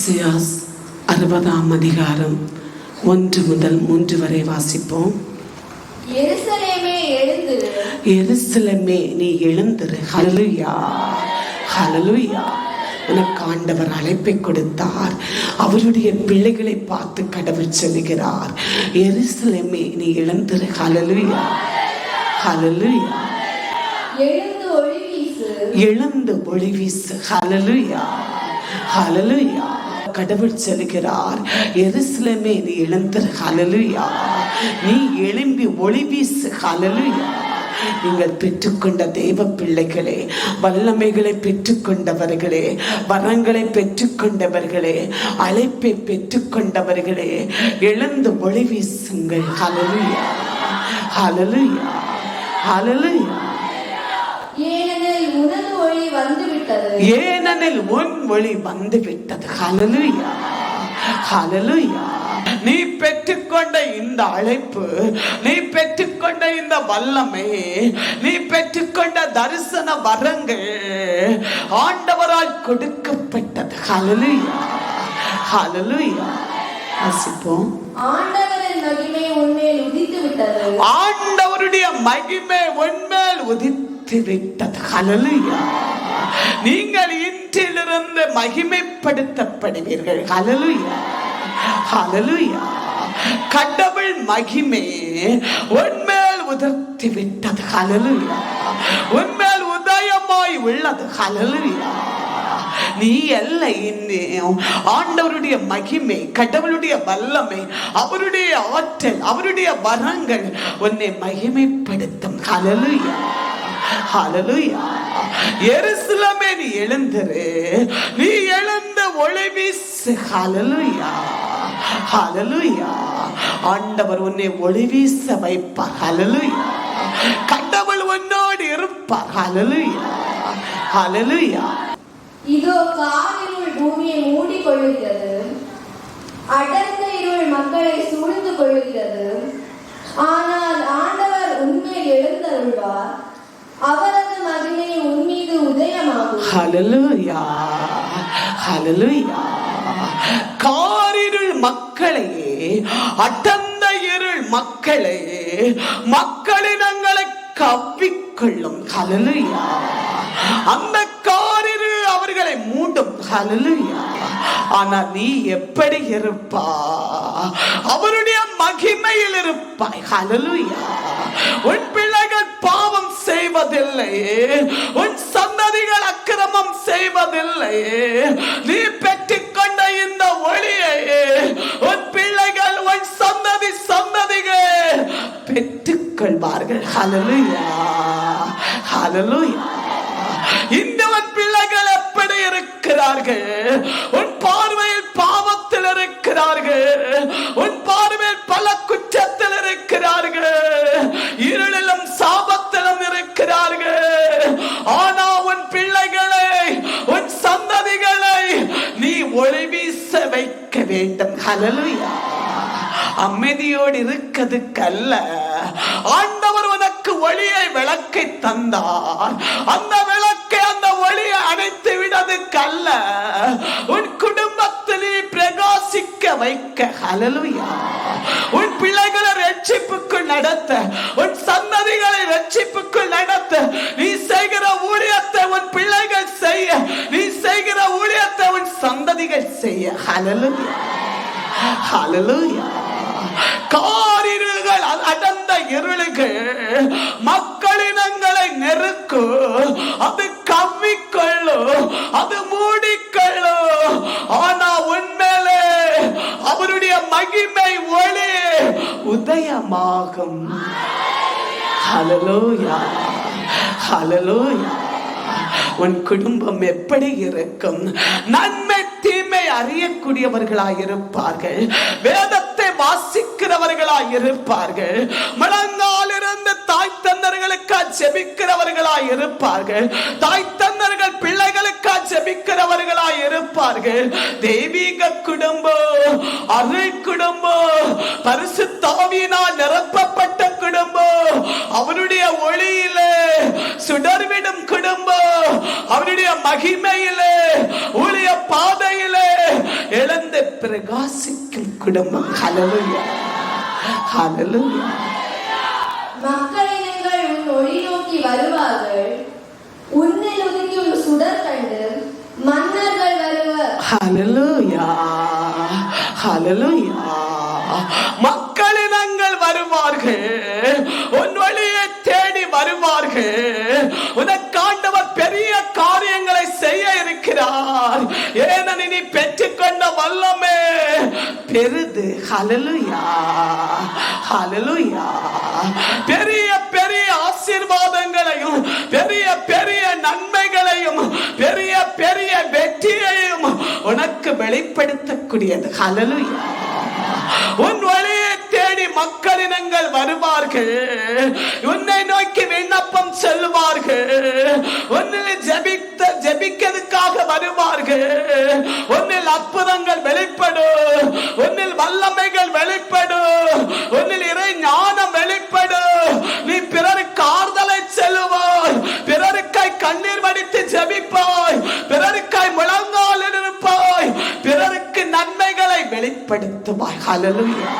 எசேக்கியேல் 60ஆம் அதிகாரம் 1 முதல் 3 வரை வாசிப்போம். எருசலேமே எழுந்திரு, எருசலேமே நீ எழுந்திரு. ஹல்லேலூயா, ஹல்லேலூயா. உனக்கு ஆண்டவர் அழைப்பை கொடுத்தார். அவருடைய பிள்ளைகளை பார்த்து கடவுள் சொல்லுகிறார், எருசலேமே நீ எழுந்திரு. ஹல்லேலூயா, ஹல்லேலூயா. எழுந்து ஒளி வீசு, எழுந்து ஒளி வீசு. ஹல்லேலூயா, ஹல்லேலூயா. கடவுள் சொல்லுகிறார், எருசலேமே நீ எழுந்திரு. ஹல்லேலூயா. நீ எழும்பி ஒளி வீசு. ஹல்லேலூயா. நீங்கள் பெற்றுக்கொண்ட தெய்வ பிள்ளைகளே, வல்லமைகளை பெற்றுக்கொண்டவர்களே, வரங்களை பெற்றுக்கொண்டவர்களே, அழைப்பை பெற்றுக்கொண்டவர்களே, எழுந்து ஒளி வீசுங்கள். ஹல்லேலூயா, ஹல்லேலூயா, ஹல்லேலூயா. ஏனெனில் உனது ஒளி வந்துவிட்டது, ஏனெனில் உன் ஒளி வந்து விட்டது. ஹல்லேலூயா, ஹல்லேலூயா. நீ பெற்றுக்கொண்ட இந்த அழைப்பு, நீ பெற்றுக்கொண்ட இந்த வல்லமை, நீ பெற்றுக்கொண்ட தரிசன வரங்கள் ஆண்டவரால் கொடுக்கப்பட்டது. ஹல்லேலூயா, ஹல்லேலூயா. வாசிப்போம். ஆண்டவரின் மகிமை உன்மேல் உதித்து விட்டது, ஆண்டவருடைய மகிமை உன்மேல் உதித்து விட்டது. ஹல்லேலூயா. நீங்கள் இன்றிலிருந்து மகிமைப்படுத்தப்படுவீர்கள். ஹல்லேலூயா, ஹல்லேலூயா. கடவுள் மகிமை உன்மேல் உதிர்த்தி விட்டது. ஹல்லேலூயா. உன்மேல் உதயமாய் உள்ளது. ஹல்லேலூயா. நீ அல்ல, இன்னும் ஆண்டவருடைய மகிமை, கடவுளுடைய வல்லமை, அவருடைய ஆற்றல், அவருடைய வரங்கள் உன்னை மகிமைப்படுத்தும். ஹல்லேலூயா, ஹல்லேலூயா. எருசலேமே நீ எழுந்திரு, நீ எழுந்த ஒளி வீசு. ஹல்லேலூயா, ஹல்லேலூயா. ஆண்டவர் உன்னை ஒளி வீச வைப்பார். ஹல்லேலூயா. கடவுள் உன்னோடு இருப்பார். ஹல்லேலூயா, ஹல்லேலூயா. இதோ காரிருள் பூமியை மூடி கொள்ளுகிறது, அடர்ந்த இருள் மக்களை சூழ்ந்து கொள்ளுகிறது. ஆனால் ஆண்டவர் உன்மேல் எழுந்தருள்வார், அவரது மகிமை உன்மீது உதயமாகும். ஹல்லேலூயா, ஹல்லேலூயா. காரிருள் மக்களையே, அடர்ந்த இருள் மக்களையே, மக்களினங்களை கவ்விக்கொள்ளும். ஹல்லேலூயா. அந்த காரிருள் அவர்களை மூடும். ஹல்லேலூயா. ஆனா நீ எப்படி இருப்பா? அவருடைய மகிமையில் இருப்பாய். ஹல்லேலூயா. உன் பிள்ளைகள் பாவம் செய்வதில்லை, உன் சந்ததிகள் அக்கிரமம் செய்வதில்லை. நீ பெற்றுக்கொண்ட இந்த ஒளியை உன் பிள்ளைகள், உன் சந்ததிகள் பெற்றுக்கொள்வார்கள். ஹல்லேலூயா, ஹல்லேலூயா. இந்த உன் பிள்ளைகள் எப்படி இருக்கிறார்கள்? உன் பார்வையில் பாவத்தில் இருக்கிறார்கள், உன் பார்வையில் பல குற்றத்தில் இருக்கிறார்கள், இருளிலும் சாபத்திலும் இருக்கிறார்கள். ஆனா உன் பிள்ளைகளை, உன் சந்ததிகளை நீ ஒளி வீச வைக்க வேண்டும். ஹல்லேலூயா. அமைதியோடு இருக்கிறதுக்கல்ல, ஆண்டவர் உனக்கு ஒளியை, விளக்கை தந்தார். அந்த விளக்கை, அந்த ஒளியை அணைத்து விடுவதற்கல்ல, உன் குடும்பத்தில் பிரகாசிக்க வைக்க. ஹல்லேலூயா. உன் பிள்ளைகளை ரட்சிப்புக்குள் நடத்த, உன் சந்ததிகளை ரட்சிப்புக்குள் நடத்த, நீ செய்கிற ஊழியத்தை உன் பிள்ளைகள் செய்ய, நீ செய்கிற ஊழியத்தை உன் சந்ததிகள் செய்ய. ஹல்லேலூயா, ஹல்லேலூயா. காரிருள்கள், அடர்ந்த இருளுகள் மக்களினங்களை நெருக்கும், அது கவ்விக்கொள்ளும், அது மூடிக்கொள்ளும். ஆனா உண்மையிலே அவருடைய மகிமை ஒளி உதயமாகும். ஹல்லேலூயா, ஹல்லேலூயா. உன் குடும்பம் எப்படி இருக்கும்? நன்மை தீமை அறியக்கூடியவர்களாய் இருப்பார்கள், வேதத்தை வாசிக்கிறவர்களாய் இருப்பார்கள், முழங்காலிருந்து தாய் தந்தர்களுக்காக ஜெபிக்கிறவர்களாய் இருப்பார்கள், தாய் தந்தர்கள் பிள்ளைகளுக்காக ஜெபிக்கிறவர்களாய் இருப்பார்கள். தெய்வீக குடும்பம், அருள் குடும்பம், பரிசுத்த ஆவியினால் நிரப்பப்பட்ட குடும்பம், அவருடைய ஒளியிலே சுடர்விடும் குடும்பம், அவருடைய மகிமையிலே, ஊழிய பாதையிலே பிரகாசிக்கும் குடும்பம். ஹல்லேலூயா, ஹல்லேலூயா. மக்களினங்கள் உன் ஒளி நோக்கி வருவார்கள், உன்னில் உதிக்கும் சுடர் கண்டு மன்னர்கள் வருவர். ஹல்லேலூயா, ஹல்லேலூயா. மக்களினங்கள் வருவார்கள், உன் வழியை தேடி வருவார்கள். உனக்கு ஆண்டவர் பெரிய காரியங்களை செய்ய இருக்கிறார். ஏனெனில் நீ பெற்றுக்கொண்ட வல்லமே பெரிது. ஹல்லேலூயா, ஹல்லேலூயா. பெரிய பெரிய ஆசீர்வாதங்களையும் பெரிய பெரிய நன்மைகளையும் பெரிய பெரிய வெற்றியையும் உனக்கு வெளிப்படுத்தக்கூடியது. ஹல்லேலூயா. உன் வழியை தேடி மக்களினங்கள் வருவார்கள், உன்னை நோக்கி விண்ணப்பம் சொல்லுவார்கள், உன்னில் ஜெபிக்கிறதுக்காக வருவார்கள். உன்னில் அற்புதங்கள் வெளிப்படும், உன்னில் வல்லமைகள் வெளிப்படும், உன்னில் இறை ஞானம் வெளிப்படும். நீ பிறருக்கு ஆறுதலை செல்லுவாய், பிறருக்காய் கண்ணீர் வடித்து ஜெபிப்பாய், பிறருக்காய் முழங்கால் இருப்பாய், பிறருக்கு நன்மைகளை வெளிப்படுத்துவாய். ஹல்லேலூயா,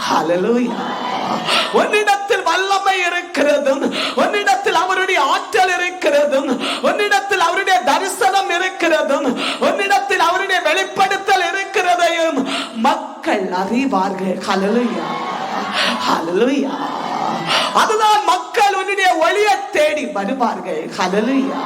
ஹல்லேலூயா. உன்னிடத்தில் வல்லமை இருக்கிறதும், உன்னிடத்தில் அவருடைய ஆற்றல் இருக்கிறதும், உன்னிடத்தில் அவருடைய தரிசனம் இருக்கிறதும், உன்னிடத்தில் அவருடைய வெளிப்படுத்தல் இருக்கிறதையும் மக்கள் அறிவார்கள். ஹல்லேலூயா, ஹல்லேலூயா. அதுதான் மக்கள் உன்னுடைய ஒளியை தேடி வருவார்கள். ஹல்லேலூயா.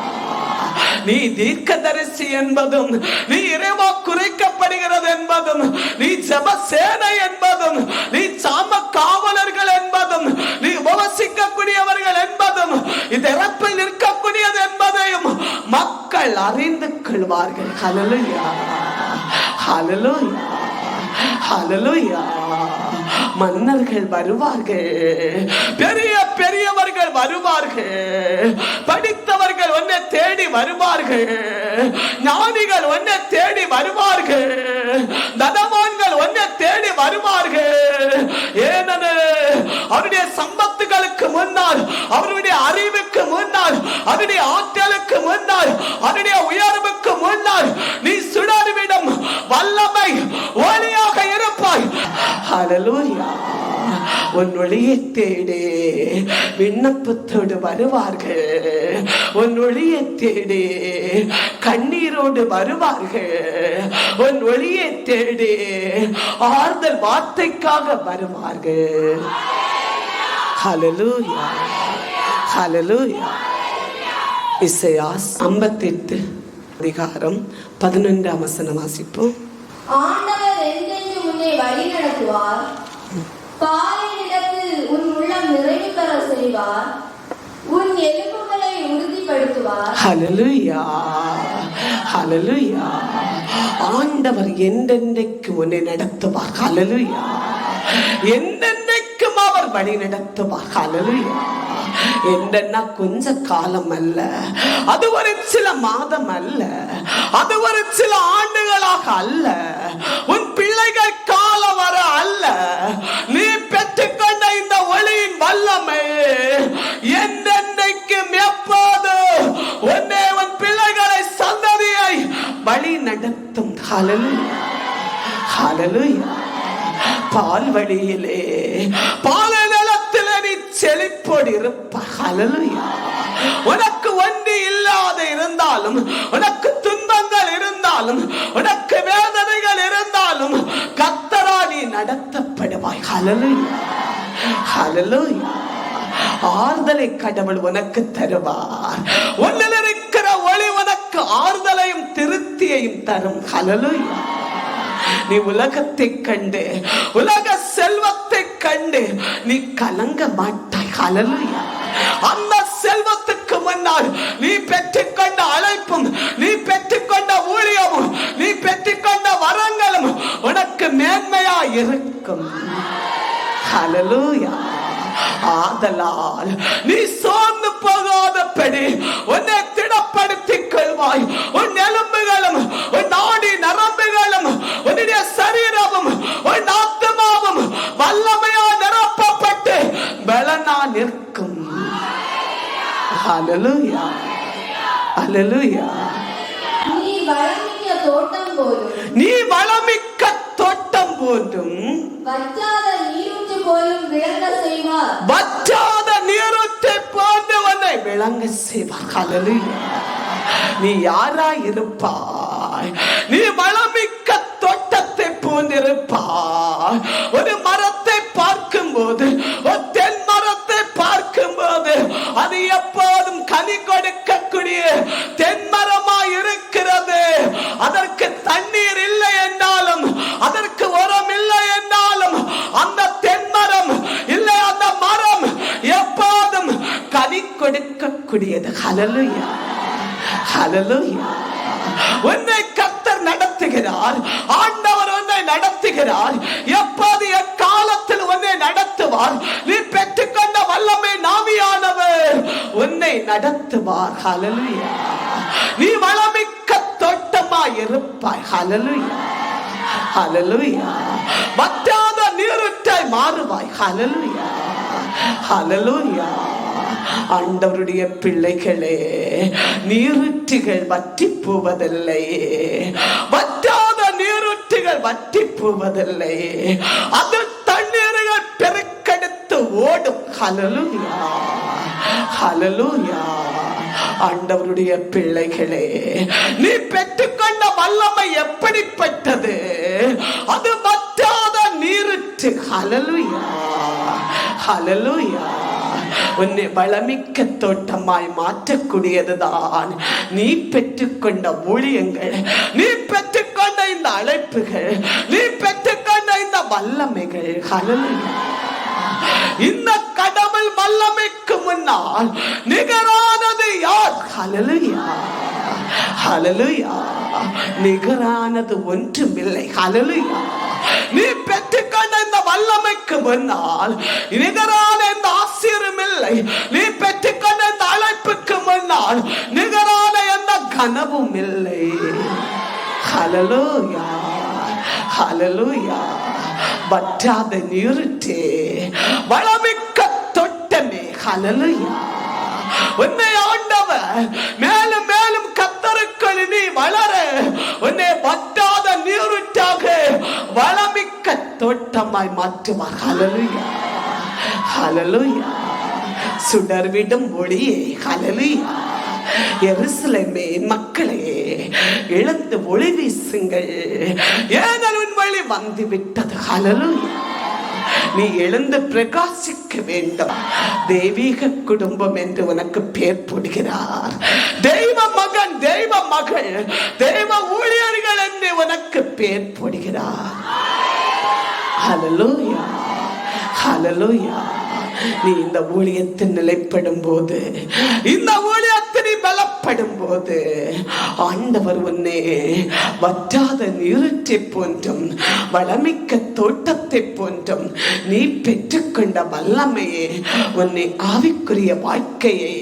நீ தீர்க்கதரிசி என்பதும், நீ இறைவா குறைக்கப்படுகிறது என்பதும், நீ ஜெப சேனை என்பதும், நீ சாம காவலர்கள் என்பதும், நீ உபவசிக்கக்கூடியவர்கள் என்பதும், இது இறப்பில் நிற்கக்கூடியது என்பதையும் மக்கள் அறிந்து கொள்வார்கள். ஹல்லேலூயா, ஹல்லேலூயா, ஹல்லேலூயா. மன்னர்கள் வருவார்கள், பெரிய பெரியவர்கள் வருவார்கள், படித்தவர்கள் உன்னை தேடி வருவார்கள், ஞானிகள் உன்னை தேடி வருவார்கள், தனவான்கள் உன்னை தேடி வருவார்கள். ஏனெனில் அவருடைய சம்பத்துகளுக்கு முன்னால், அவருடைய அறிவுக்கு முன்னால், அவருடைய ஆற்றலுக்கு முன்னால், அவருடைய உயர்வுக்கு முன்னால் நீ சுடர்விடும் வல்லமை ஒளியாக இருப்பாய். ஹல்லேலூயா. உன் ஒளியை தேடி விண்ணப்பத்தோடு வருவார்கள், உன் ஒளியை தேடி கண்ணீரோடு வருவார்கள், உன் ஒளியை தேடி ஆறுதல் வார்த்தைக்காக வருவார்கள். ஹல்லேலூயா, ஹல்லேலூயா. இசையா 58 அதிகாரம் 11ஆம் வசனம் வாசிப்போம். ஆண்டவர் என்றென்று உன்னை வழி நடத்துவார், பாறையிடத்தில் உன் உள்ளம் நிறைவு பெற செய்வார், உன் எலும்புகளை உறுதிப்படுத்துவார். ஹல்லேலூயா, ஹல்லேலூயா. ஆண்டவர் என்றென்றைக்கு உன்னை நடத்துவார். ஹல்லேலூயா. என்றென்றைக்கும் அவர் வழி நடத்துவார். ஹல்லேலூயா. என்னன்னா கொஞ்ச காலம் அல்ல, அது ஒரு சில மாதம் அல்ல, அது ஒரு சில ஆண்டுகளாக அல்ல, உன் பிள்ளைகள் காலம் வர அல்ல, நீ பெற்றுக்கொண்ட இந்த ஒளியின் வல்லமை என்றென்றைக்கும் எப்போது உன்னை உன் பிள்ளைகளை சந்ததியை வழி நடத்தும். ஹல்லேலூயா, ஹல்லேலூயா. பால் வழியிலே பால நிலத்திலே நீ செழிப்போடு இருப்பாய். ஹல்லேலூயா. உனக்கு ஒன்று இல்லாத இருந்தாலும், உனக்கு துன்பங்கள் இருந்தாலும், உனக்கு வேதனைகள் இருந்தாலும் கர்த்தரா நீ நடத்தப்படுவாய். ஹல்லேலூயா, ஹல்லேலூயா. ஆறுதலை கடவுள் உனக்கு தருவார். உன்னில் இருக்கிற ஒளி உனக்கு ஆறுதலையும் திருப்தியையும் தரும். ஹல்லேலூயா. நீ உலகத்தை கண்டு, உலக செல்வத்தை கண்டு நீ கலங்க மாட்டாய். ஹல்லேலூயா. அந்த செல்வத்துக்கு முன்னால் நீ பெற்றுக்கொண்ட அழைப்பும், நீ பெற்றுக்கொண்ட ஊழியமும், நீ பெற்றுக்கொண்ட வரங்களும் உனக்கு மேன்மையா இருக்கும். ஹல்லேலூயா. ஆதலால் நீ சோர்ந்து போகாதபடி உன்னை திடப்படுத்திக் கொள்வாய். உன் எலும்புகளும், உன் நாடி நரம்புகளும், உன்னுடைய சரீரமும், உன் ஆத்துமாவும் வல்லமையா நிரப்பப்பட்டு பலனா நிற்கும். ஹல்லேலூயா, ஹல்லேலூயா. நீ வளமிக்க தோட்டம் போலும், நீ வளமிக்க போன்றும் வற்றாத நீரூற்று போலும் விளங்க செய்வார். வற்றாத நீரூற்றை போன்று உன்னை விளங்க செய்வார். ஹல்லேலூயா. நீ யாராய் இருப்பாய்? நீ வளமிக்க தோட்டத்தை போன்றிருப்பாய். ஒரு மரத்தை பார்க்கும் போது, ஒரு தென் மரத்தை பார்க்கும் போது, அது எப்போதும் கனி கொடுக்கக்கூடிய தென்மரமாய் இருக்கிறது. அதற்கு தண்ணீர் இல்லை என்றாலும், அதற்கு உரம் இல்லை என்றாலும், அந்த தென்மரம் இல்லை, அந்த மரம் எப்போதும் கனி கொடுக்கக்கூடியது. ஹல்லேலூயா, ஹல்லேலூயா. உன்னை கர்த்தர் நடத்துகிறார். ஆண்டவர் உன்னை நடத்துகிறார். எப்போது எக்காலத்தில் உன்னை நடத்துவார். நீ பெற்றுக்கொண்ட வல்லமை நாவியானவர் உன்னை நடத்துவார். ஹல்லேலூயா. நீ வளமிக்க தோட்டமாய் இருப்பாய். ஹல்லேலூயா, ஹல்லேலூயா. வற்றாத நீரூற்றாய் மாறுவாய். ஹல்லேலூயா, ஹல்லேலூயா. ஆண்டவருடைய பிள்ளைகளே, நீரூற்றுகள் வற்றி போவதில்லை. வற்றாத நீரூற்றுகள் வற்றி போவதில்லை. அது தண்ணீர்கள் பெருக்கெடுத்து ஓடும். ஹல்லேலூயா, ஹல்லேலூயா. ஆண்டவருடைய பிள்ளைகளே, நீ பெற்றுக்கொண்ட வல்லமை எப்படிப்பட்டது? அது வற்றாத நீரூற்று. ஹல்லேலூயா, ஹல்லேலூயா. உன்னை வளமிக்க தோட்டமாய் மாற்றக்கூடியதுதான் நீ பெற்றுக்கொண்ட ஊழியங்கள், நீ பெற்றுக்கொண்ட இந்த அழைப்புகள், நீ பெற்றுக்கொண்ட இந்த வல்லமைகள். ஹல்லேலூயா. இந்த கடவுள் வல்லமைக்கு முன்னால் நிகரானது யார்? ஹல்லேலூயா, ஹல்லேலூயா. நிகரானது ஒன்றுமில்லை. ஹல்லேலூயா. நீ பெற்றுக்கொண்ட இந்த வல்லமைக்கு முன்னால் நிகரான இந்த ஆசீர்வாதம் இல்லை. நீ பெற்றுக்கொண்ட இந்த அழைப்புக்கு முன்னால் நிகரான எந்த கனவும் இல்லை. ஹல்லேலூயா, ஹல்லேலூயா. வற்றாத நீரூற்றே, வளமிக்க தோட்டமே. ஹல்லேலூயா. உன்னை ஆண்டவர் மேலும் மேலும் கர்த்தருக்குள் நீ வளர, உன்னை வற்றாத நீரூற்றாக வளமிக்க தோட்டமாய் மாற்றுவார். ஹல்லேலூயா, ஹல்லேலூயா. சுடர்விடும் ஒளியே. ஹல்லேலூயா. எருசலேமே மக்களே, எழுந்து ஒளி வீசுங்கள், ஏனெனில் உன் வழி வந்து விட்டது. ஹல்லேலூயா. நீ எழுந்து பிரகாசிக்க வேண்டும். தெய்வீக குடும்பம் என்று உனக்கு பேர் போடுகிறார். தெய்வ மகன், தெய்வ மகள், தெய்வ ஊழியர்கள் என்று உனக்கு பேர் போடுகிறார். ஹல்லேலூயா, ஹல்லேலூயா. நீ இந்த ஊழியத்தில் நிலைப்படும் போது, இந்த ஊழியத்தில் பலப்படும் போது, ஆண்டவர் உன்னை வற்றாத நீரூற்றை போன்றும் வளமிக்க தோட்டத்தை போன்றும் நீ பெற்றுக்கொண்ட வல்லமையே உன்னை ஆவிக்குரிய வாழ்க்கையை,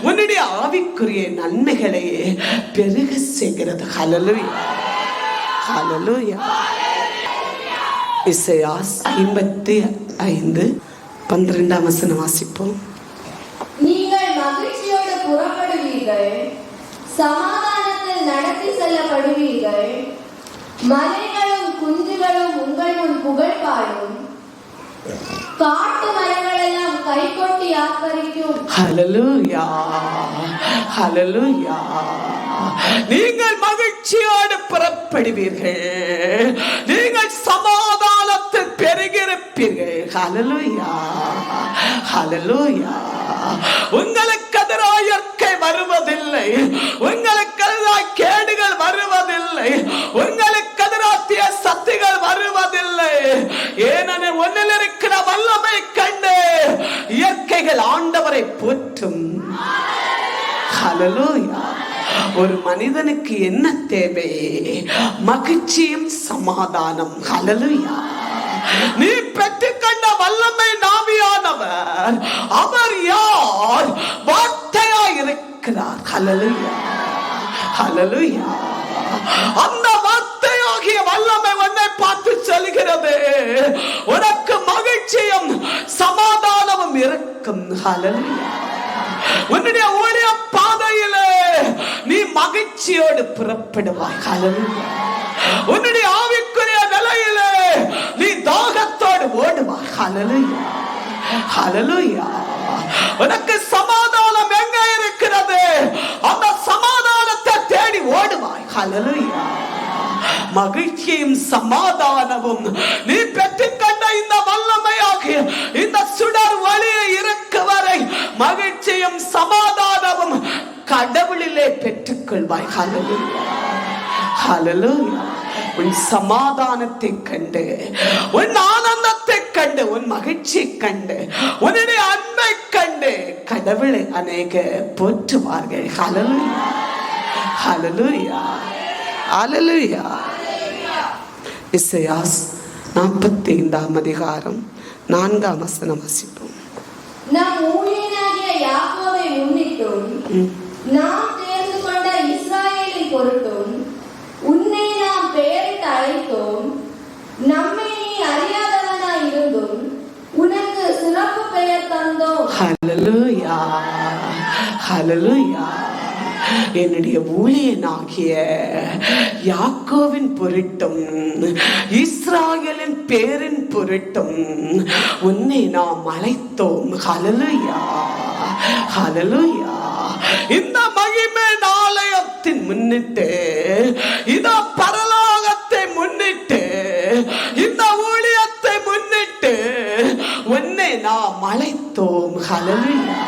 உன்னுடைய ஆவிக்குரிய நன்மைகளை பெருக செய்கிறது. ஹல்லேலூயா, ஹல்லேலூயா. எசேயா 55:12 வாசிப்போம். நீங்கள் மகிழ்ச்சியோடு புறப்படுவீர்கள், சமாதானத்தில் நடத்தி செல்லப்படுவீர்கள். மலைகளும் குன்றுகளும் உங்கள் முன் புகழ் பாடும், காட்டு மரங்கள் எல்லாம் கைகொட்டி ஆர்ப்பரிக்கும். ஹல்லேலூயா, ஹல்லேலூயா. நீங்கள் மகிழ்ச்சியோடு புறப்படுவீர்கள், நீங்கள் சமாதானத்தில் பெருகிருப்பீர்கள். ஹல்லேலூயா, ஹல்லேலூயா. உங்களுக்கு எதிராக இயற்கை வருவதில்லை, உங்களுக்கு எதிராக கேடுகள் வருவதில்லை, உங்களுக்கு எதிராக சக்திகள் வருவதில்லை. ஏனெனில் ஒன்னில் இருக்கிற வல்லமை கண்டு இயற்கைகள் ஆண்டவரை போற்றும். ஹல்லேலூயா. ஒரு மனிதனுக்கு என்ன தேவை? மகிழ்ச்சியும் சமாதானம். ஹல்லேலூயா. நீ பெற்றுக்கொண்ட வல்லமை நாவியானவர், அவர் யார்? வார்த்தையாய் இருக்கிறார். ஹல்லேலூயா, ஹல்லேலூயா. அந்த வார்த்தையாகிய வல்லமை உன்னை பார்த்து சொல்கிறது, உனக்கு மகிழ்ச்சியும் சமாதானமும் இருக்கும். ஹல்லேலூயா. உன்னுடைய ஊழிய பாதையிலே நீ மகிழ்ச்சியோடு புறப்படுவாய். ஹல்லேலூயா. உன்னுடைய ஆவிக்குரிய நிலையிலே ஹல்லேலூயா, ஹல்லேலூயா. உனக்கு சமாதானம் எங்க இருக்கிறது? அந்த சமாதானத்தை தேடி ஓடுவாய். ஹல்லேலூயா. மகிழ்ச்சியும் சமாதானமும் நீ பெற்றுக்கொண்ட இந்த வல்லமையாகிய இந்த சுடர் ஒளியை இருக்க வரை மகிழ்ச்சியும் சமாதானமும் கடவுளிலே பெற்றுக்கொள்வாய். ஹல்லேலூயா, ஹல்லேலூயா. உன் சமாதானத்தை கண்டு, உன் ஆனந்தத்தை கண்டு, உன் மகிழ்ச்சியை கண்டு, உன்னுடைய அன்பை கண்டு கடவுளை அநேக போற்றுவார்கள். ஹல்லேலூயா, ஹல்லேலூயா, ஹல்லேலூயா. இசையா 45 அதிகாரம் 4 வசனம் வாசிப்போம். நம் ஊழியனாகிய யாக்கோபை முன்னிட்டும் நாம் தேர்ந்து கொண்ட இஸ்ராயேலின் பொருட்டும் உன்னை நாம் பெயரிட்டு அழைத்தோம். நம்மை நீ அறியாதவனாய் இருந்தும் உனக்கு சிறப்பு பெயர் தந்தோம். ஹல்லேலூயா, ஹல்லேலூயா. என்னுடைய ஊழியனாகிய யாக்கோவின் பொருட்டும் இஸ்ராயேலின் பேரின் பொருட்டும் உன்னை நாம் அழைத்தோம். ஹல்லேலூயா, ஹல்லேலூயா. இந்த மகிமை ஆலயத்தின் முன்னிட்டு, இந்த பரலோகத்தை முன்னிட்டு, இந்த ஊழியத்தை முன்னிட்டு உன்னை நாம் அழைத்தோம். ஹல்லேலூயா.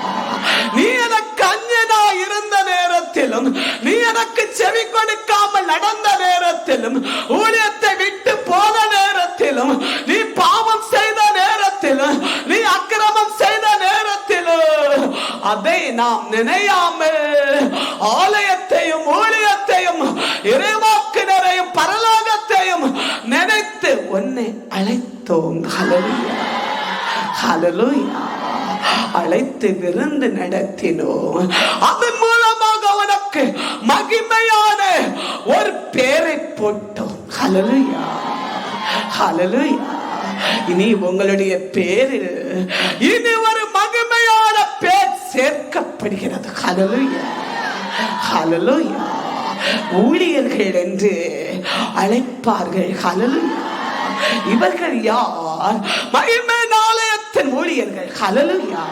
நீ எனக்கு அந்நியனா இருந்த நேரத்திலும், நீ எனக்கு செவி கொடுக்காமல் நடந்த நேரத்திலும், ஊழியத்தை விட்டு போன நேரத்திலும், நீ பாவம் செய்த நேரத்திலும், நீ அக்கிரமம் செய்த நேரத்திலும் அதை நாம் நினையாமல் ஆலயத்தையும் ஊழியத்தையும் இறைவாக்கினரையும் பரலோகத்தையும் நினைத்து உன்னை அழைத்தோம். ஹல்லேலூயா, ஹல்லேலூயா. அழைத்து விருந்து நடத்தினோம். அதன் மூலமாக உனக்கு மகிமையான ஒரு பேரை போட்டோம். ஹல்லேலூயா, ஹல்லேலூயா. இனி உங்களுடைய பேரில் இனி ஒரு மகிமையான பேர் சேர்க்கப்படுகிறது. ஹல்லேலூயா, ஹல்லேலூயா. ஊழியர்கள் என்று அழைப்பார்கள். ஹல்லேலூயா. இவர்கள் யார்? மகிமை ஆலயத்தின் ஊழியர்கள். ஹல்லேலூயா.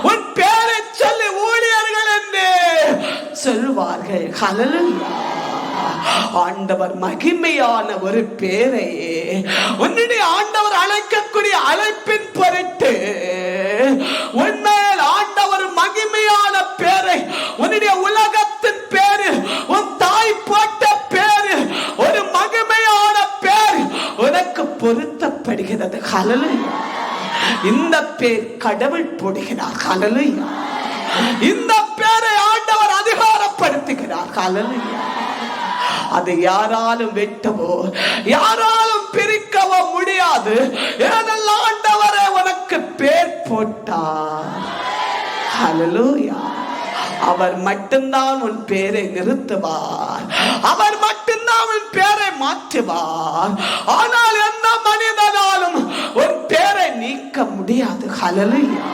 உன் பேரை சொல்லி ஊழியர்கள் என்று சொல்வார்கள். ஹல்லேலூயா. ஆண்டவர் மகிமையான ஒரு பேரை உன்னுடைய ஆண்டவர் அழைக்கக்கூடிய அழைப்பின் பொருட்டு உன்மேல் ஆண்டவர் மகிமையான பேரை, உன்னுடைய உலகத்தின் பேரு, உன் தாய் போட்ட பேரு, ஒரு மகிமையான பேர் உனக்கு பொருத்தப்படுகிறது. ஹல்லேலூயா. இந்த பேர் கடவுள் போடுகிறார். ஹல்லேலூயா. இந்த பேரை ஆண்டவர் அதிகாரப்படுத்துகிறார். ஹல்லேலூயா. அதை யாராலும் வெட்டவோ யாராலும் பிரிக்கவோ முடியாது. ஏனெல்லாம் ஆண்டவரே உனக்கு பேர் போட்டார். ஹல்லேலூயா. அவர் மட்டும்தான் உன் பேரை நிறுத்துவார். அவர் மட்டும்தான் உன் பேரை மாற்றுவார். ஆனால் எந்த மனிதனாலும் உன் பேரை நீக்க முடியாது. ஹல்லேலூயா.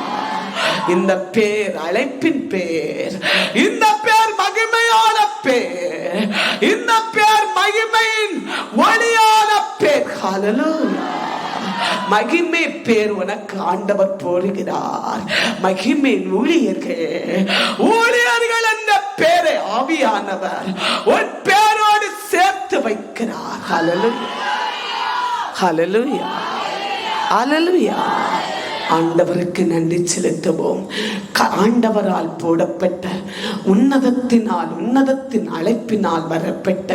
இந்த பேர் அழைப்பின் பேர், இந்த பேர் மகிமையான பேர், இந்த பேர் மகிமையின் ஒளியான பேர். ஹல்லேலூயா. மகிமை பேர் உனக்கு ஆண்டவர் போடுகிறார். மகிமை ஊழியர்கள், ஊழியர்கள் என்ற பேரை ஆவியானவர் உன் பேரோடு சேர்த்து வைக்கிறார். ஹல்லேலூயா, ஹல்லேலூயா, ஹல்லேலூயா. ஆண்டவருக்கு நன்றி செலுத்துவோம். ஆண்டவரால் போடப்பட்ட உன்னதத்தின் அழைப்பினால் வரப்பட்ட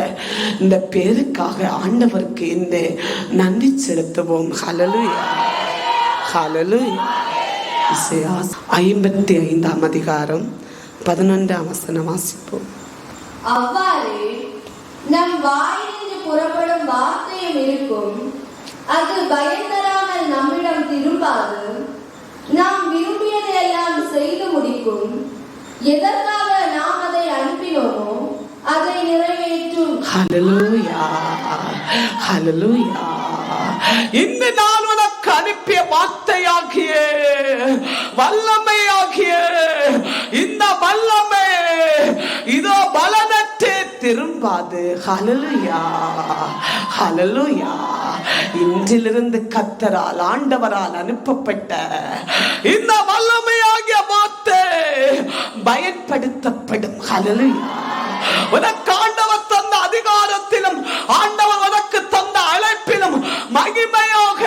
இந்த பேருக்காக ஆண்டவருக்கு இந்த நன்றி செலுத்துவோம். ஹல்லேலூயா, ஹல்லேலூயா. இசையா 55 அதிகாரம் 11 வசனம் வாசிப்போம். அவ்வாறு நம் வாயிலிருந்து புறப்படும் வார்த்தையும் இருக்கும். அது பயந்தராமல் நம்மிடம் திரும்பாது. நாம் விரும்பியதை எல்லாம் செய்து முடிக்கும். எதற்காக நாம் அதை அனுப்பினோமோ அதை நிறைவேற்றும். ஹல்லேலூயா, ஹல்லேலூயா. இந்த நான் உனக்கு அனுப்பிய வார்த்தையாகிய வல்லமையாகிய இந்த வல்லமை இதோ பலனற்றே திரும்ப திரும்பாது. ஹல்லேலூயா, ஹல்லேலூயா. இன்றிலிருந்து கர்த்தரால் ஆண்டவரால் அனுப்பப்பட்ட இந்த வல்லமையாகிய வார்த்தை பயன்படுத்தப்படும். ஹல்லேலூயா. உனக்கு ஆண்டவர் தந்த அதிகாரத்திலும் ஆண்டவர் உனக்கு தந்த அழைப்பிலும் மகிமையாக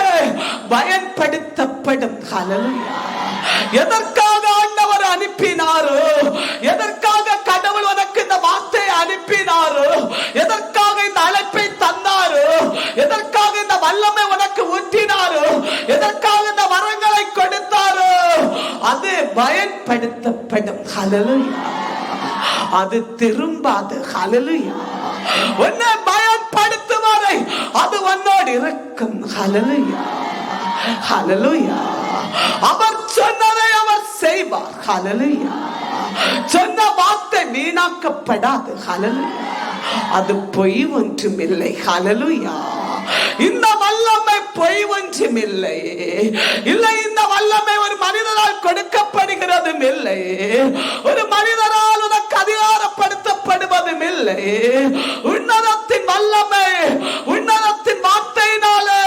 பயன்படுத்தப்படும். ஹல்லேலூயா. எதற்காக ஆண்டவர் அனுப்பினாரோ, எதற்காக கடவுள் உனக்கு இந்த வார்த்தையை அனுப்பினாரோ, எதற்காக இந்த அழைப்பை தந்தாரோ, எதற்காக இந்த வல்லமை உனக்கு ஊற்றினாரோ, எதற்காக இந்த வரங்களை கொடுத்தாரோ, அது பயன்படுத்தப்படும். ஹல்லேலூயா. அது திரும்பாது. ஹல்லேலூயா. உன்னை பயன்படுத்தும் வரை அது உன்னோடு இருக்கும். ஹல்லேலூயா, ஹல்லேலூயா. அவர் சொன்னதை அவர் செய்வார். ஹல்லேலூயா. சொன்ன வார்த்தை வீணாக்கப்படாது. ஹல்லேலூயா. அது பொய் ஒன்றுமில்லை. ஹல்லேலூயா. இந்த வல்லமை பொய் ஒன்றுமில்லை. இல்லை, இந்த வல்லமை ஒரு மனிதரால் கொடுக்கப்படுகிறதும் இல்லை, ஒரு மனிதரால் உனக்கு அதிகாரப்படுத்தப்படுவதும் இல்லை. உன்னதத்தின் வல்லமை உன்னதத்தின் வார்த்தையினாலே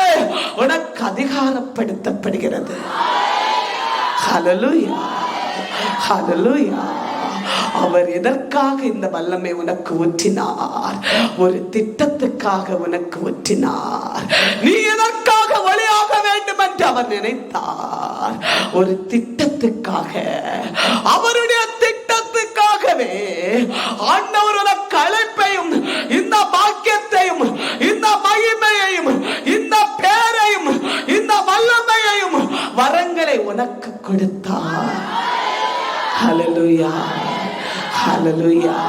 உனக்கு அதிகாரப்படுத்தப்படுகிறது. ஹல்லேலூயா, ஹல்லேலூயா. அவர் எதற்காக இந்த வல்லமை உனக்கு ஊற்றினார்? ஒரு திட்டத்துக்காக உனக்கு ஊற்றினார். நீ எதற்காக வழியாக வேண்டும் என்று அவர் நினைத்தார்? ஒரு திட்டத்துக்காக, அவருடைய திட்டத்துக்காகவே ஆண்டவர் உனக்கு அழைப்பையும் இந்த பாக்கியத்தையும் இந்த மகிமையையும் இந்த பேரையும் இந்த வல்லமையையும் வரங்களை உனக்கு கொடுத்தார். ஹல்லேலூயா, hallelujah.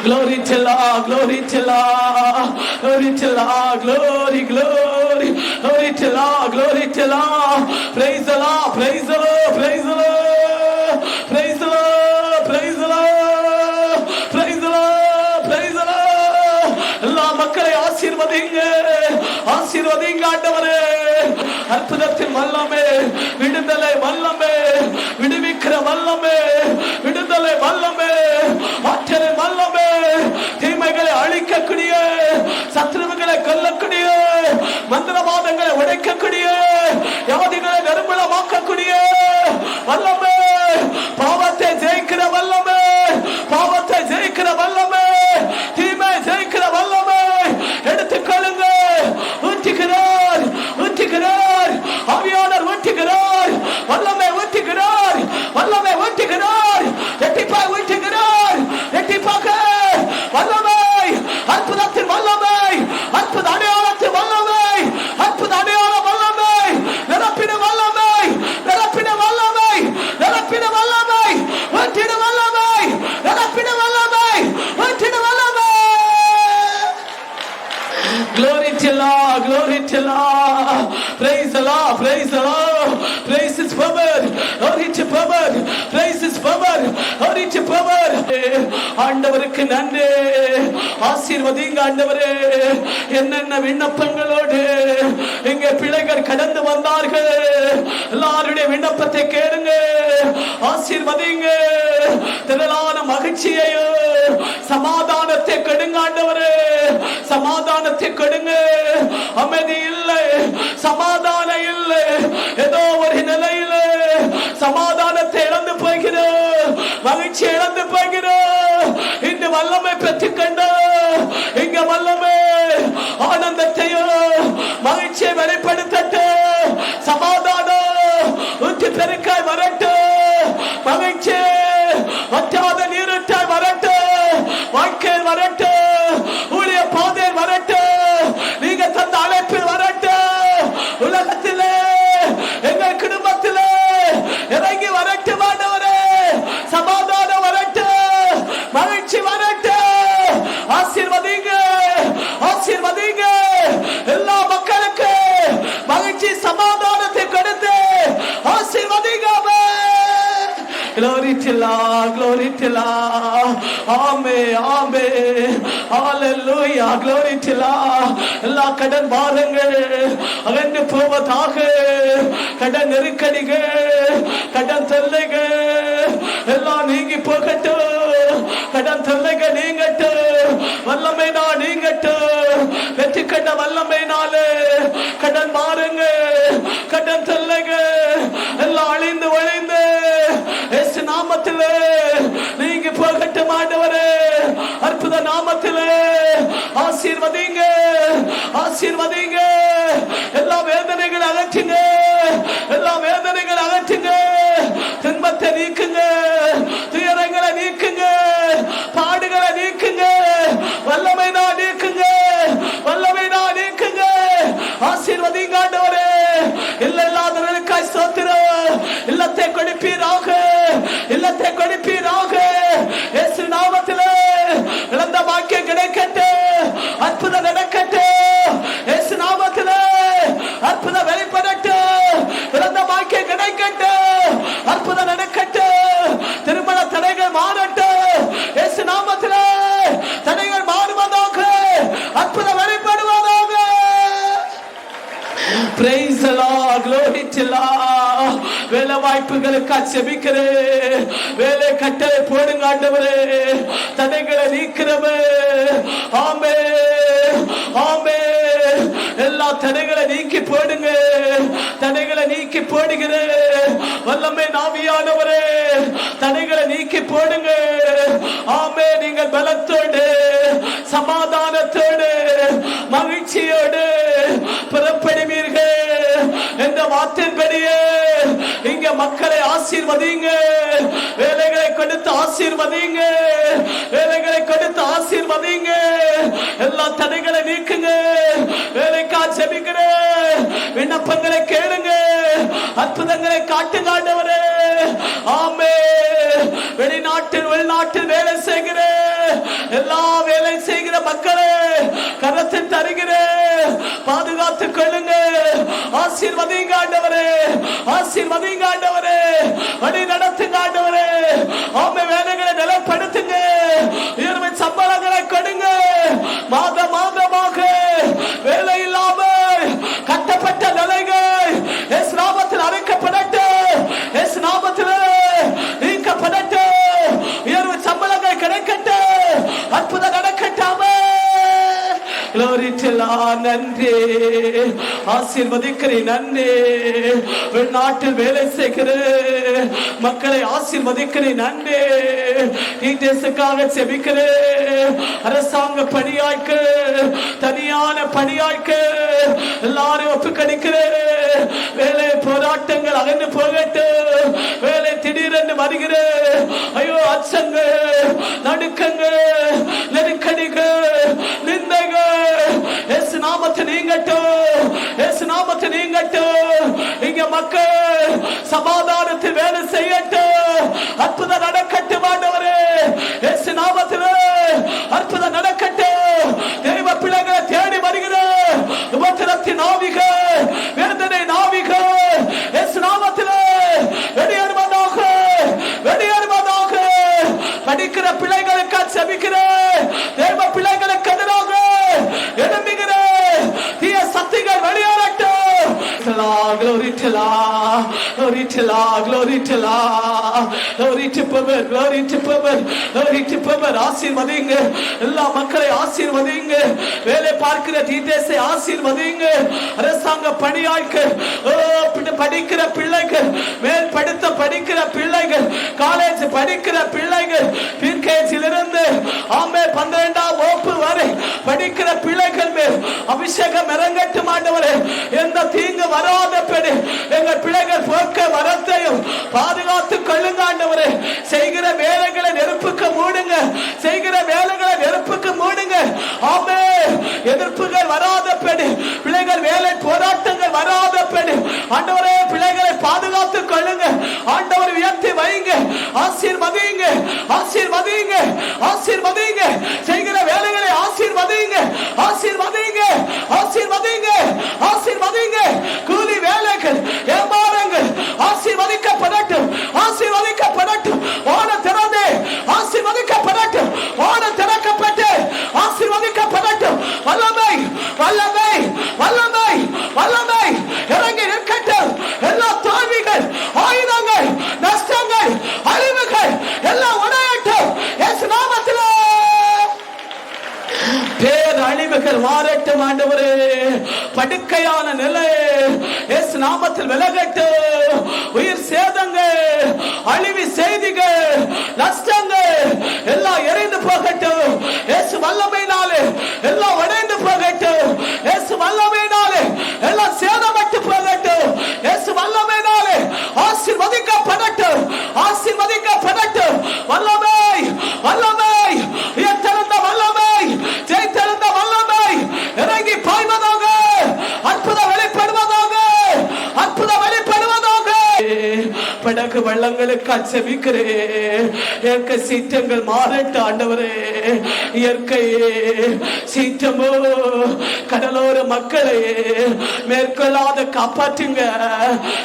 Glory to Lord, glory to Lord, glory to Lord, glory, glory, glory to Lord, glory to Lord. Praise the Lord, praise the Lord, praise the Lord, praise the Lord, praise the Lord, praise the Lord, praise the Lord. எல்லா மக்களை ஆசீர்வதிங்க, ஆசீர்வதிங்க ஆண்டவரே. அற்புதத்தின் வல்லமே, விடுதலை வல்லமே, விடுவிக்கிற வல்லமே, விடுதலை வல்லமே, ஆற்றலின் வல்லமே, தீமைகளை அழிக்கக்கூடிய, சத்துருவுகளை கொல்லக்கூடிய, மந்திரவாதங்களை உடைக்கக்கூடிய, வியாதிகளை நிர்மூலமாக்கக்கூடிய வல்லமே, பாவத்தை ஜெயிக்கிற வல்லமே, பாவத்தை ஜெயிக்கிற வல்லமே, தீமை ஜெயிக்கிற வல்லமே எடுத்துக்கொள்ளுங்க. ஊற்றுகிறார், ஊற்றுகிறார், ஆவியானவர் ஊற்றுகிறார், வல்லமை ஊற்றுகிறார், வல்லமை ஊற்றுகிறார், எட்டிப்பாய் ஊற்றுகிறார், எட்டிப்பாக வல்லமை, அற்புதத்தின் வல்லமை, அற்புத அடையாளத்தின் வல்லமை, அற்புத அடையாள வல்லமை, நிரப்பின வல்லமை, நிரப்பின வல்லமை, நிரப்பின வல்லமை, ஊற்றின வல்லமை, நிரப்பின வல்லமை, ஊற்றின வல்லமை. Glory to Lord, glory to Lord. Praise the Lord, praise the Lord. Praise His power, glory to power. Praise His power, glory to power. ஆண்டவருக்கு நன்றி. ஆசீர்வதிங்க ஆண்டவரே. என்னென்ன விண்ணப்பங்களோடு இங்கே பிள்ளைகள் கடந்து வந்தார்கள், எல்லாருடைய விண்ணப்பத்தை கேளுங்க, ஆசீர்வதிங்க. திரளான மகிழ்ச்சியையோ சமாதானத்தை கொடுங்க ஆண்டவரே, சமாதானத்தை கொடுங்க. அமைதி இல்லை, சமாதானம் இல்லை, ஏதோ ஒரு நிலையில சமாதானத்தை இழந்து போகிறோம், மகிழ்ச்சி இழந்து போகிறோம். இந்த வல்லமை பெற்றுக்கொண்ட இங்க வல்லமை ஆனந்தத்தையும் மகிழ்ச்சியை வெளிப்படுத்தட்டு. சமாதானம் ஊற்றி பெருக்காய் வரட்டு, மகிழ்ச்சி வற்றாத நீருட்டாய் வரட்டு, வாழ்க்கையில் வரட்டு, ஊழிய பாதையில் வரட்டு, நீங்க தந்த அழைப்பில் வரட்டு, உலகத்திலே எங்கள் குடும்பத்திலே இறங்கி வரட்டு ஆண்டவரே. சமாதானம் வரட்டு, மகிழ்ச்சி வரட்டு. ஆசீர்வதிங்க, ஆசீர்வதிங்க. எல்லா மக்களுக்கு மகிழ்ச்சி சமாதானத்தை கொடுத்து ஆசீர்வதிங்க. Glory to Lord, glory to Lord. Amen, amen. Hallelujah, glory to Lord. எல்லா கடன் பாரங்கள் அகன்று போவதாக, கடன் நெருக்கடிகள், கடன் தொல்லைகள் எல்லாம் நீங்கி போகட்டும், கடன் தொல்லைகள் நீங்கட்டும், ஆசீர்வதிங்க. எல்லா வேதனைகளை அகற்றுங்க, எல்லா வேதனைகளை அகற்றுங்க, துன்பத்தை நீக்குங்க, துயரங்களை நீக்குங்க, பாடுகளை நீக்குங்க, வல்லமை நான் நீக்குங்க, வல்லமை நான் நீக்குங்க. ஆசீர்வதிங்க ஆண்டவரே. இல்ல இல்லாதவர்களுக்காய் ஸ்தோத்திரம். இல்லத்தை கொடுப்பீராக, இல்லத்தை கொடுப்பீராக. இயேசு நாமத்திலே இழந்த பாக்கியம் கிடைக்கட்டும், அற்புதம் நடக்கட்டும். இயேசு நாமத்திலே அற்புதம் வெளிப்படட்டும், இழந்த பாக்கியம் கிடைக்கட்டும், அற்புதம் நடக்கட்டும். திருமண தடைகள் மாறட்டும், இயேசு நாமத்திலே தடைகள் மாறுவதாக, அற்புதம் வெளிப்படுவதாக. Praise the Lord, glory to Lord. வேலை வாய்ப்புகளுக்கு செபிக்கிறேன். வேலை கட்டளை போடுங்க ஆண்டவரே. தடைகளை நீக்கிறவே. ஆமென், ஆமென். எல்லா தடைகளை நீக்கி போடுங்க, தடைகளை நீக்கி போடுகிறேன். வல்லமை ஆவியானவரே, தடைகளை நீக்கி போடுங்க. ஆமே, நீங்கள் பலத்தோடு, சமாதானத்தோடு, மகிழ்ச்சியோடு புறப்படுவீர்கள் என்ற வார்த்தையின்படியே இங்க மக்களை ஆசீர்வதிங்க. வேலைகளை கொடுத்து ஆசீர்வதிங்க, வேலைகளை கொடுத்து ஆசீர்வதிங்க. எல்லா தடைகளை நீக்குங்க. வேலைக்கா ஜெபிக்கிறேன். விண்ணப்பங்களை கேளுங்க, அற்புதங்களை காட்டுங்க ஆண்டவரே. ஆமென். வெளிநாட்டில் உள்நாட்டில் வேலை செய்கிற எல்லா வேலை செய்கிற மக்களை கரத்தில் தருகிறேன். பாதுகாத்துக் கொள்ளுங்க. ஆசீர்வதிங்க ஆண்டவரே, ஆசீர்வதிங்க ஆண்டவரே. வழி நடத்துங்க ஆண்டவரே. ஆமென். வேலைகளை நிலைப்படுத்துங்க. உயர்வை சம்பளங்களை கொடுங்க. மாதம் மாதமாக வேலை இல்லாமல் கட்டப்பட்ட நிலைகள் இயேசு நாமத்தில் அழைக்கப்படட்டும், இயேசு நாமத்தில் நீக்கப்படட்டும். உயர்வு சம்பளங்கள் கிடைக்கட்டும், அற்புதம் நடக்கட்டாமே. நன்றி. ஆசீர்வதிக்கிறேன். நன்றி. வெளிநாட்டில் வேலை செய்கிற மக்களை ஆசீர்வதிக்கிறேன். நன்றி. தேசத்துக்காக செபிக்கிறேன். அரசாங்க பணியாய்க்கு, தனியான பணியாய்க்கு எல்லாரும் ஒப்புக்கணிக்கிறேன். வேலை போராட்டங்கள் அகன்று போகட்டும். வேலை திடீரென்று வருகிற ஐயோ அச்சங்கள், நடுக்கங்கள், நெருக்கடிகள், நிந்தைகள் இயேசு நாமத்தில் நீங்கட்டும், இயேசு நாமத்தில் நீங்கட்டும். இங்க மக்கள் சமாதானத்தில் வேலை செய்யட்டும், அற்புதம் நடக்கட்டும் ஆண்டவரே. இயேசு நாமத்தில் அற்புதம் நடக்கட்டும். தெய்வ பிள்ளைகளை தேடி வருகிற உபத்திரத்தின் ஆவிகள், வேதனை ஆவிகள் இயேசு நாமத்தில் வெளியேறுவதாக, வெளியேறுவதாக. படிக்கிற பிள்ளைகளுக்கு செபிக்கிறேன். தேவ பிள்ளைகளுக்கு எதிராக எழும்புகிற தீய சக்திகள் வெளியேறட்டும். Glory to God, glory to God, glory to God, glory to power, glory to power, glory to power. ஆசீர்வதிங்க. எல்லா மக்களை ஆசீர்வதிங்க. வேலை பார்க்கிற டீச்சர்ஸை ஆசீர்வதிங்க. அரசாங்க பணியாட்கள், படிக்கிற பிள்ளைகள், மேல் படித்த படிக்கிற பிள்ளைகள், காலேஜ் படிக்கிற பிள்ளைகள், பிகேஜிலிருந்து ஆமே 12ஆம் வகுப்பு வரை படிக்கிற பிள்ளைகள் மேல் அபிஷேகம் இறங்கட்டும் ஆண்டவரே. எந்த தீங்கு வராதபடி எங்கள் பிள்ளைகள் போக்க வரத்தையும் பாதுகாத்துக் கொள்ளுங்க ஆண்டவரே. செய்கிற வேலைகளை நெருப்புக்கு மூடுங்க, செய்கிற வேலைகளை நெருப்புக்கு மூடுங்க. ஆமே, எதிர்ப்புகள் வராதபடி, பிள்ளைகள் வேலை போராட்டங்கள் வராதபடி ஆண்டவரே பிள்ளைகளை பாதுகாத்துக் கொள்ளுங்க ஆண்டவர். உயர்த்தி வைங்க. ஆசீர்வதிங்க, ஆசீர்வதிங்க, ஆசீர்வதிங்க. செய்கிற வேலைகளை ஆசீர்வதிங்க, ஆசீர்வதிங்க, ஆசீர்வதிங்க, ஆசீர்வதிங்க. கூலி வேலைகள், வியாபாரங்கள் ஆசீர்வதிக்கப்படட்டும், ஆசீர்வதிக்கப்படட்டும். வானம் திறந்து ஆசீர்வதிக்கப்படட்டும், வானம் திறக்கப்பட்டு ஆசீர்வதிக்கப்படட்டும். வல்லமை, வல்லமை, வல்லமை, வல்லமை இறங்கி நிற்கட்டும். எல்லா தோல்விகள், ஆயுதங்கள், நஷ்டங்கள், அழிவுகள் எல்லாம் உடையட்டும் இயேசு நாமத்தில். பேரழிவுகள் மாறட்டும் ஆண்டவரே. படுக்கையான நிலை இயேசு நாமத்தில் விலகட்டும். உயிர் சேதங்கள், அழிவு செய்திகள், நஷ்டங்கள் எல்லாம் எரிந்து போகட்டும் இயேசு வல்லமையினாலே. எல்லாம் உடைந்து போகட்டும் இயேசு வல்லமை. படகு வள்ளங்களுக்கு செபிக்கிறேன். இயற்கை சீற்றங்கள் மாறட்டும் ஆண்டவரே. இயற்கை சீற்றமோ கடலோர மக்களை மேற்கொள்ளாத காப்பாற்றுங்க,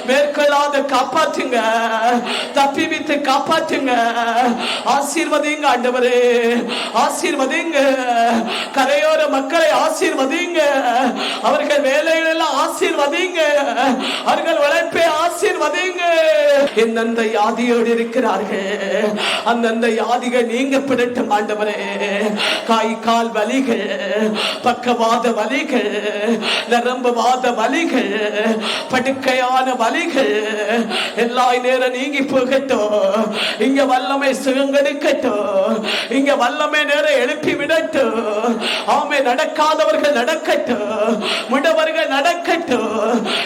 மேற்கொள்ளாத காப்பாற்றுங்க, தப்பி விட்டு காப்பாற்றுங்க. ஆசீர்வதிங்க ஆண்டவரே, ஆசீர்வதிங்க. கரையோர மக்களை ஆசீர்வதிங்க. அவர்கள் வேலைகளெல்லாம் ஆசீர்வதிங்க. அவர்கள் உழைப்பை ஆசீர்வதிங்க. எந்தெந்த யாதியோடு இருக்கிறார்கள் அந்தந்த யாதிகள் நீங்க பிடிட்டும் ஆண்டவரே. காய் கால் வலிகள், பக்கவாத வலிகள், நரம்புவாத வலிகள், படுக்கையான வலிகள் எல்லா நேரம் நீங்கி போகட்டும். இங்க வல்லமை சுகங்கெடுக்கட்டும். இங்க வல்லமை நேரம் எழுப்பி விடட்டும். ஆமே, நடக்காதவர்கள் நடக்கட்டும், முடவர்கள் நடக்கட்டும்,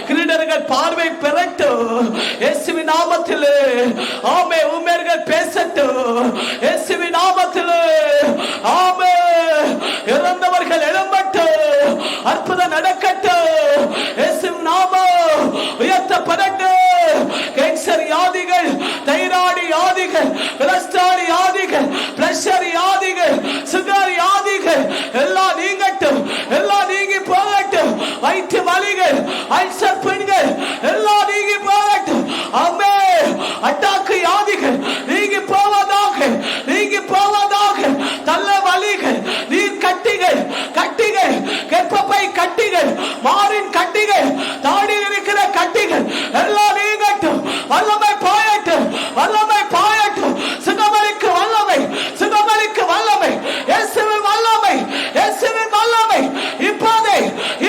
கிரீடர்கள் பார்வை பெறட்டும். இயேசுவின் நாமத்தில் ஆமே, ஊமையர்கள் பேசட்டும். இயேசுவின் நாமத்தில் ஆமே, இறந்தவர்கள் எழும்பட்டும், அற்புதம் நடக்கட்டும். இயேசுவின் நாமம் உயர்த்தப்படட்டும். கேன்சர் யாதிகள், தைராய்டு யாதிகள், கொலஸ்ட்ரால் யாதிகள், பிரஷர் யாதிகள், சுகர் யாதிகள் எல்லாம் நீங்கட்டும், எல்லாம் நீங்கி போகட்டும். வயிற்று வலிகள், அல்சர் பெண்கள் எல்லாம் நீங்கி போகட்டும். ஆமே, அட்டாக்கு யாதிகள் நீங்கி போவதாக, நீங்கி போவதாக. தள்ள வலிகள், நீர் கட்டிகள், கட்டிகள், கர்ப்பப்பை கட்டிகள், மாரின் கட்டிகள், தாடியில் இருக்கிற கட்டிகள் எல்லாம் நீங்கட்டும். வல்லமை பாயட்டும், வல்லமை பாயட்டும். சுகமளிக்கு வல்லமை, சுகமளிக்கு வல்லமை, இயேசுவின் வல்லமை, இயேசுவின் வல்லமை. இப்போதே,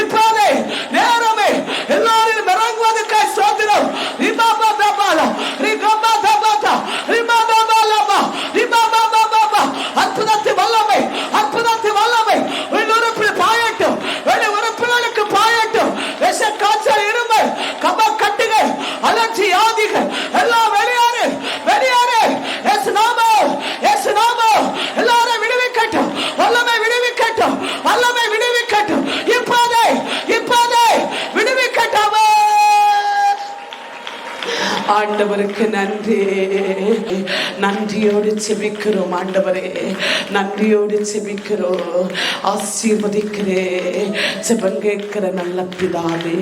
இப்போதே நேரமே எல்லாரும் இறங்குவதற்கு சோதனம். ரிபாபா தபாலா, ரிகபா தபாதா, ரிபாபா பாலபா, ரிபாபா பாபா. அற்புதத்து வல்லமை, அற்புதத்து வல்லமை உறுப்பில் பாயட்டும், வெளி உறுப்புகளுக்கு பாயட்டும். விஷ காய்ச்சல், இருமல், கப கட்டுகள், அலர்ஜி யாதிகள் எல்லாம் வெளியாறு, வெளியாறு. எஸ் நாமோ, எஸ் நாமோ எல்லாரும் விடுவிக்கட்டும். வல்லமை விடுவிக்கட்டும், வல்லமை விடுவிக்கட்டும். இப்போதே, இப்போதே விடுவிக்கட்டும். ஆண்டவருக்கு நன்றி, நன்றியோடு செபிக்கிறோம் ஆண்டவரே, நன்றியோடு செபிக்கிறோம். ஆசீர்வதிக்கிறேன். செபம் கேட்கிற நல்ல பிதாவே.